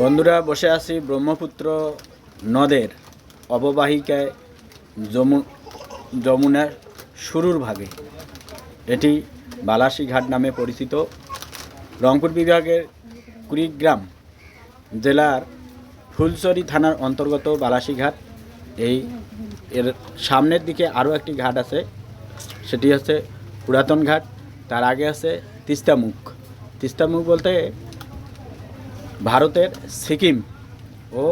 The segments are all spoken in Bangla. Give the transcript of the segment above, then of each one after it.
বন্ধুরা, বসে আছি ব্রহ্মপুত্র নদের অববাহিকায় যমুনার শুরুর ভাগে। এটি বালাসীঘাট নামে পরিচিত। রংপুর বিভাগের কুড়িগ্রাম জেলার ফুলছড়ি থানার অন্তর্গত বালাসীঘাট। এর সামনের দিকে আরও একটি ঘাট আছে, সেটি হচ্ছে পুরাতন ঘাট। তার আগে আছে তিস্তামুখ। তিস্তামুখ বলতে ভারতের সিকিম ও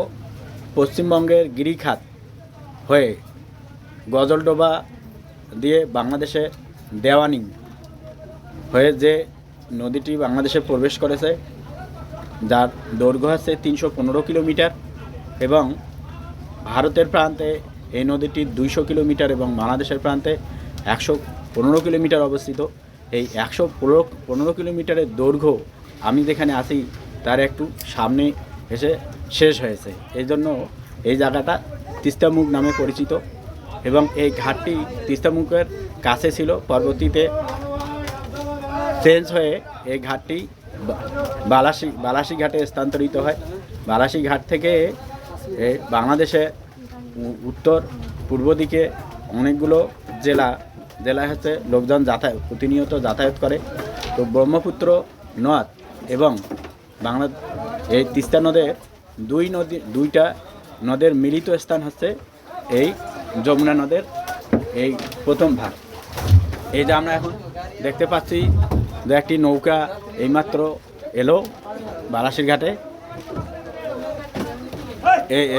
পশ্চিমবঙ্গের গিরিখাত হয়ে গজলডোবা দিয়ে বাংলাদেশে দেওয়ানি হয়ে যে নদীটি বাংলাদেশে প্রবেশ করেছে, যার দৈর্ঘ্য আছে 315 কিলোমিটার এবং ভারতের প্রান্তে এই নদীটি 200 কিলোমিটার এবং বাংলাদেশের প্রান্তে 115 কিলোমিটার অবস্থিত। এই 115 কিলোমিটারের দৈর্ঘ্য আমি যেখানে আছি তার একটু সামনে এসে শেষ হয়েছে। এই জন্য এই জায়গাটা তিস্তামুখ নামে পরিচিত এবং এই ঘাটটি তিস্তামুখের কাছে ছিল। পরবর্তীতে চেঞ্জ হয়ে এই ঘাটটি বালাসী ঘাটে স্থানান্তরিত হয়। বালাসী ঘাট থেকে বাংলাদেশে উত্তর পূর্ব দিকে অনেকগুলো জেলা হচ্ছে লোকজন প্রতিনিয়ত যাতায়াত করে। তো ব্রহ্মপুত্র নদ এবং এই তিস্তা নদের দুইটা নদের মিলিত স্থান হচ্ছে এই যমুনা নদের এই প্রথম ভাগ। এই যে আমরা এখন দেখতে পাচ্ছি যে একটি নৌকা এইমাত্র এলো বালাসীর ঘাটে।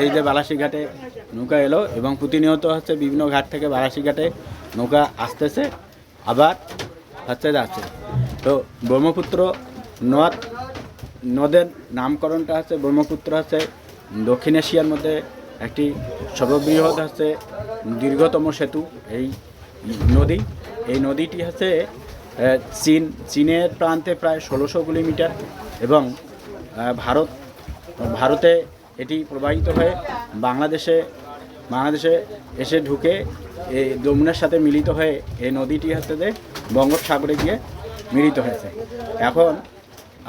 এই যে বালাসী ঘাটে নৌকা এলো এবং প্রতিনিয়ত হচ্ছে বিভিন্ন ঘাট থেকে বালাসী ঘাটে নৌকা আসতেছে, আবার হচ্ছে যাচ্ছে। তো ব্রহ্মপুত্র নদের নামকরণটা হচ্ছে, ব্রহ্মপুত্র হচ্ছে দক্ষিণ এশিয়ার মধ্যে একটি সর্ববৃহৎ হচ্ছে দীর্ঘতম সেতু এই নদী। এই নদীটি হচ্ছে চীনের প্রান্তে প্রায় 1600 কিলোমিটার এবং ভারতে এটি প্রবাহিত হয়ে বাংলাদেশে এসে ঢুকে এই যমুনার সাথে মিলিত হয়ে এই নদীটি হচ্ছে যে বঙ্গোপসাগরে গিয়ে মিলিত হয়েছে। এখন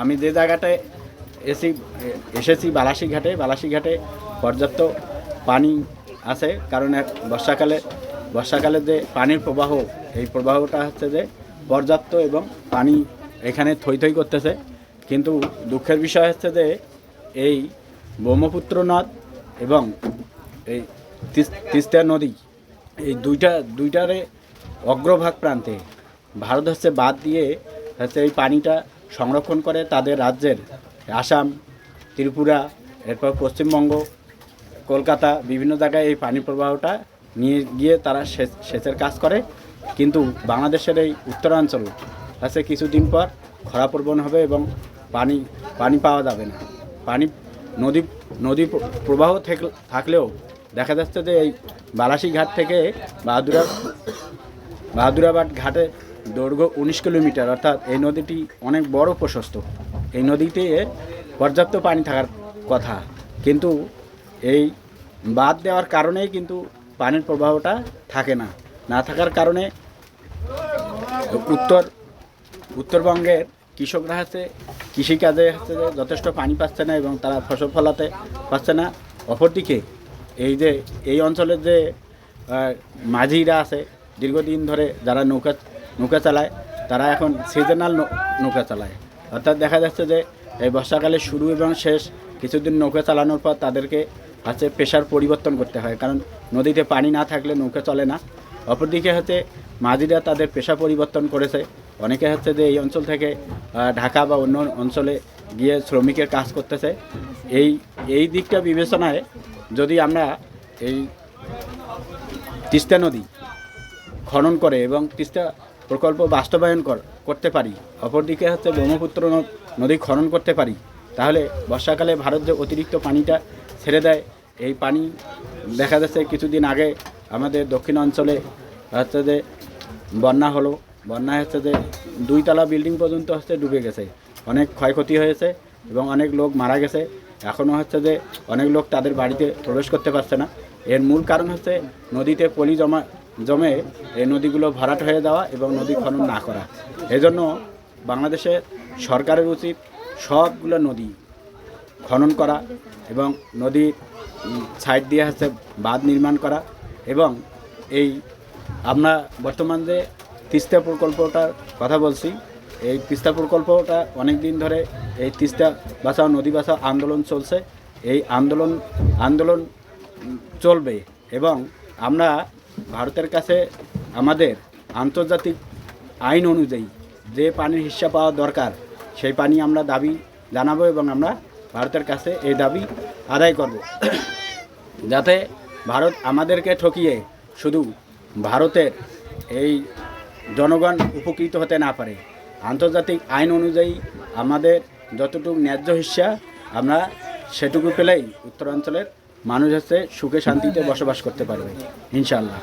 আমি যে জায়গাটায় এসেছি বালাসী ঘাটে পর্যাপ্ত পানি আছে, কারণ বর্ষাকালে যে পানির প্রবাহ, এই প্রবাহটা হচ্ছে যে পর্যাপ্ত এবং পানি এখানে থই থই করতেছে। কিন্তু দুঃখের বিষয় হচ্ছে যে এই ব্রহ্মপুত্র নদ এবং এই তিস্তা নদী, এই দুইটারে অগ্রভাগ প্রান্তে ভারত হচ্ছে বাদ দিয়ে হচ্ছে এই পানিটা সংরক্ষণ করে তাদের রাজ্যের আসাম, ত্রিপুরা, এরপর পশ্চিমবঙ্গ, কলকাতা, বিভিন্ন জায়গায় এই পানি প্রবাহটা নিয়ে গিয়ে তারা সেচের কাজ করে। কিন্তু বাংলাদেশের এই উত্তরাঞ্চল আছে কিছুদিন পর খরাপ্রবণ হবে এবং পানি পাওয়া যাবে না। নদী প্রবাহ থাকলেও দেখা যাচ্ছে যে এই বালাসী ঘাট থেকে বাহাদুরাবাদ ঘাটের দৈর্ঘ্য 19 কিলোমিটার, অর্থাৎ এই নদীটি অনেক বড় প্রশস্ত। এই নদীতে পর্যাপ্ত পানি থাকার কথা, কিন্তু এই বাদ দেওয়ার কারণেই কিন্তু পানির প্রবাহটা থাকে না থাকার কারণে উত্তরবঙ্গের কৃষকরা হচ্ছে কৃষিকাজে হচ্ছে যে যথেষ্ট পানি পাচ্ছে না এবং তারা ফসল ফলাতে পারছে না। অপরদিকে এই অঞ্চলের যে মাঝিরা আছে দীর্ঘদিন ধরে যারা নৌকা চালায়, তারা এখন সিজনাল নৌকা চালায়। অর্থাৎ দেখা যাচ্ছে যে এই বর্ষাকালের শুরু এবং শেষ কিছুদিন নৌকা চালানোর পর তাদেরকে হচ্ছে পেশার পরিবর্তন করতে হয়, কারণ নদীতে পানি না থাকলে নৌকা চলে না। অপরদিকে হচ্ছে মাঝিরা তাদের পেশা পরিবর্তন করেছে। অনেকে হচ্ছে যে এই অঞ্চল থেকে ঢাকা বা অন্য অঞ্চলে গিয়ে শ্রমিকের কাজ করতেছে। এই দিকটা বিবেচনায় যদি আমরা এই তিস্তা নদী খনন করে এবং তিস্তা প্রকল্প বাস্তবায়ন করতে পারি, অপরদিকে হচ্ছে ব্রহ্মপুত্র নদী খনন করতে পারি, তাহলে বর্ষাকালে ভারত যে অতিরিক্ত পানিটা ছেড়ে দেয়, এই পানি দেখা যাচ্ছে কিছুদিন আগে আমাদের দক্ষিণ অঞ্চলে হচ্ছে যে বন্যা হচ্ছে যে 2 তলা বিল্ডিং পর্যন্ত হচ্ছে ডুবে গেছে, অনেক ক্ষয়ক্ষতি হয়েছে এবং অনেক লোক মারা গেছে। এখনও হচ্ছে যে অনেক লোক তাদের বাড়িতে প্রবেশ করতে পারছে না। এর মূল কারণ হচ্ছে নদীতে পলি জমে এই নদীগুলো ভরাট হয়ে যাওয়া এবং নদী খনন না করা। এজন্য বাংলাদেশের সরকারের উচিত সবগুলো নদী খনন করা এবং নদীর সাইড দিয়ে হচ্ছে বাঁধ নির্মাণ করা এবং এই আমরা বর্তমান যে তিস্তা প্রকল্পটার কথা বলছি, এই তিস্তা প্রকল্পটা অনেক দিন ধরে এই তিস্তা বাঁচাও নদী বাঁচাও আন্দোলন চলছে। এই আন্দোলন চলবে এবং আমরা ভারতের কাছে আমাদের আন্তর্জাতিক আইন অনুযায়ী যে পানির হিস্সা পাওয়া দরকার সেই পানি আমরা দাবি জানাবো এবং আমরা ভারতের কাছে এই দাবি আদায় করব, যাতে ভারত আমাদেরকে ঠকিয়ে শুধু ভারতের এই জনগণ উপকৃত হতে না পারে। আন্তর্জাতিক আইন অনুযায়ী আমাদের যতটুকু ন্যায্য হিস্সা আমরা সেটুকু পেলেই উত্তরাঞ্চলের মানুষ হচ্ছে সুখে শান্তিতে বসবাস করতে পারবে ইনশাআল্লাহ।